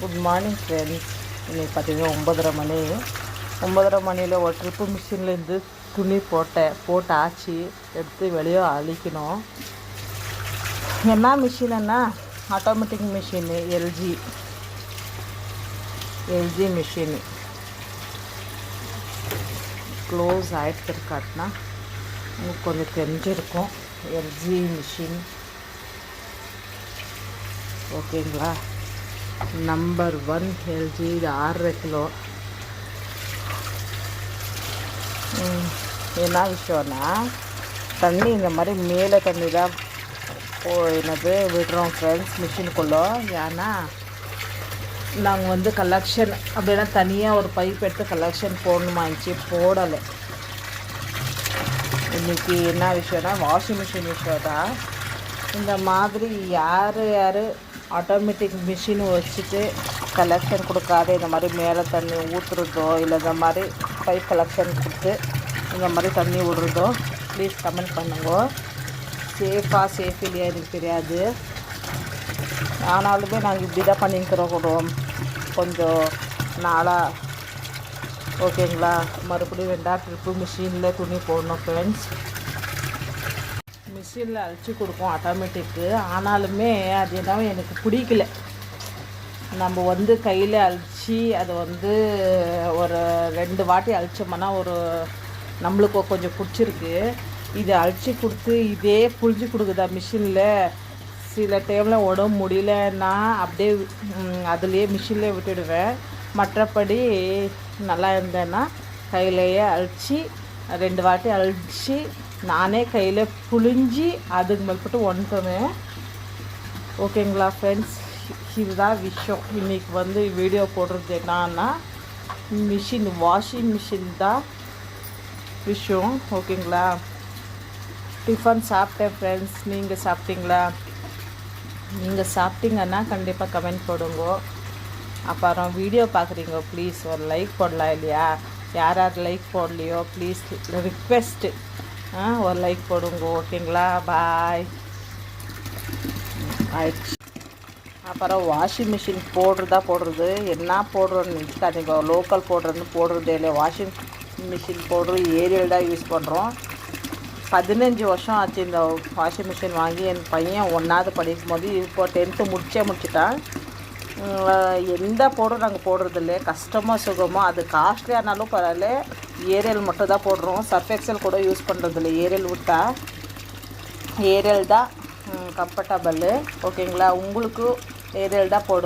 Good morning friends. இன்றைக்கி பார்த்திங்கன்னா 9:30 மணி. 9:30 மணியில் ஒரு ட்ரிப்பு மிஷின்லேருந்து துணி போட்டு ஆச்சு எடுத்து வெளியே அழிக்கணும். என்ன மிஷின்னா automatic machine, LG machine close ஆகிட்டு காட்டினா உங்களுக்கு கொஞ்சம் தெரிஞ்சிருக்கும். எல்ஜி மிஷின் ஓகேங்களா. Number 1 LG. இது 6.5 கிலோ. என்ன விஷயம்னா தண்ணி இந்த மாதிரி மேலே தண்ணி தான் என்னது விடுறோம் ஃப்ரெண்ட்ஸ் மிஷினுக்குள்ளே. ஏன்னா நாங்கள் கலெக்ஷன் அப்படின்னா தனியாக ஒரு பைப் எடுத்து கலெக்ஷன் போடணுமாச்சு, போடலை. இன்றைக்கி என்ன விஷயம்னா வாஷிங் மிஷின் விஷயம் தான். இந்த மாதிரி யார் ஆட்டோமேட்டிக் மிஷின் வச்சுட்டு கலெக்ஷன் கொடுக்காத இந்த மாதிரி மேலே தண்ணி ஊற்றுறதோ இல்லை இந்த மாதிரி பைப் கலெக்ஷன் கொடுத்து இந்த மாதிரி தண்ணி விடுறதோ ப்ளீஸ் கமெண்ட் பண்ணுங்க. சேஃப் இல்லையா எனக்கு தெரியாது. ஆனாலுமே நாங்கள் இப்படி தான் பண்ணிக்கிறோம் கொஞ்சம் நாளாக. ஓகேங்களா. மறுபடியும் 2 ட்ரிப்பு மிஷினில் துணி போடணும் ஃப்ரெண்ட்ஸ். மிஷினில் அழிச்சு கொடுக்கும் ஆட்டோமேட்டிக்கு. ஆனாலுமே அது என்னவோ எனக்கு பிடிக்கல. நம்ம கையில் அழிச்சு அதை ஒரு 2 வாட்டி அழிச்சோம்னா நம்மளுக்கு கொஞ்சம் பிடிச்சிருக்கு. இதை அழிச்சு கொடுத்து இதே புழிஞ்சு கொடுக்குதா மிஷினில். சில டைமில் உடம்பு முடியலன்னா அப்படியே அதுலேயே மிஷின்லேயே விட்டுடுவேன். மற்றபடி நல்லா இருந்தேன்னா கையிலையே அழிச்சு 2 வாட்டி அழிச்சு நானே கையில் புழிஞ்சி அதுக்கு மேற்பட்டு ஒன்றுவேன். ஓகேங்களா ஃப்ரெண்ட்ஸ். இதுதான் விஷயம். இன்றைக்கி வீடியோ போடுறது என்னன்னா வாஷிங் மிஷின் தான் விஷயம். ஓகேங்களா. டிஃபன் சாப்பிட்டேன் ஃப்ரெண்ட்ஸ். நீங்கள் சாப்பிட்டீங்களா? நீங்கள் சாப்பிட்டீங்கன்னா கண்டிப்பாக கமெண்ட் போடுங்க. அப்புறம் வீடியோ பார்க்குறீங்க ப்ளீஸ் ஒரு லைக் போடலாம் இல்லையா? யார் லைக் போடலையோ ப்ளீஸ் ரிக்வெஸ்ட்டு ஒரு லைக் போடுங்க. ஓகேங்களா. பாய். ஆயிடுச்சு. அப்புறம் வாஷிங் மிஷின் போடுறது என்ன போடுறோன்னு நினைக்காதீங்க. லோக்கல் போடுறதே இல்லை. வாஷிங் மிஷின் ஏரியல் தான் யூஸ் பண்ணுறோம். 15 வருஷம் ஆச்சு இந்த வாஷிங் மிஷின் வாங்கி. என் பையன் 1வது படிக்கும் போது இப்போ 10th முடிச்சிட்டான். எந்த பவுடரும் நாங்கள் போடுறதில்ல. கஷ்டமோ சுகமோ அது காஸ்ட்லியானாலும் பரவாயில்ல, ஏரியல் மட்டும் தான் போடுறோம். சர்ஃப் எக்ஸல் கூட யூஸ் பண்ணுறதில்ல. ஏரியல் தான் கம்ஃபர்டபுள். ஓகேங்களா. உங்களுக்கு ஏரியல் தான் போடும்.